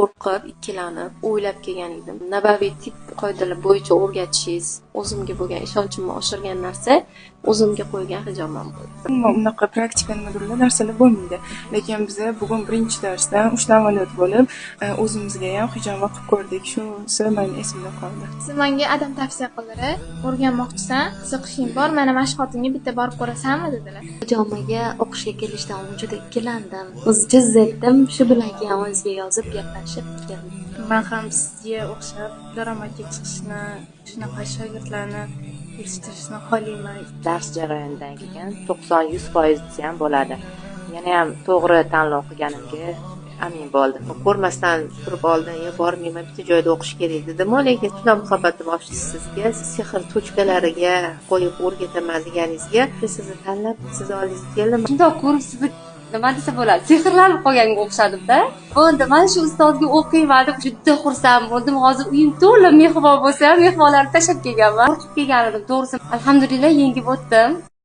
qo'rqib, ikkilanib, o'ylab kelgan edim. Nabaviy tib qoidalar bo'yicha o'rgatishingiz o'zimga bo'lgan ishonchimni oshirgan narsa, o'zimga qo'ygan hijobim bo'ldi. Umuman unaqa praktika nimadirlar narsalar bo'lmaydi. Lekin biz bugun birinchi darsdan 3 ta amaliyot bo'lib, o'zimizga ham hijobni qilib ko'rdik. Shunisi meni esimda qoldi. Siz menga adam tavsiya qildilar. O'rganmoqchisan, qiziqishing bor, mana mashg'ulotingga bitta borib ko'rasanmi dedilar. Hijobiga o'qishga kelishdan juda ikkilandim. O'z jizzatim, shu bilan keyin o'zimga yozib gaplashib keldim. Men ham sizga o'xshab daromadga chiqishni, shunaqa shogirdlarni yetishtirishni xohlayman. Dars jarayonidan keyin 90-100% desa ham bo'ladi. Yana ham to'g'ri tanlov qilganimga amin bo'ldim. Ko'rmasdan turib oldin, bormayman, bitta joyda o'qish kerak dedim, lekin shunday muhabbatim oshdi sizga, sehr tochkalariga qo'yib o'rgataman deganingizga, sizni tanlab, siz oldingizga keldim. Shundoq ko'rib sizni nima desa bo'ladi, sehrlanib qolganga o'xshadim-da. Bo'ldi, mana shu ustozga o'qiyman deb juda xursand bo'ldim. Hozir uyim to'la mehmon bo'lsa ham, mehmonlarni tashlab kelganman. Qo'rqib kelgan edim, to'g'risi. Alhamdulillah yengib o'tdim.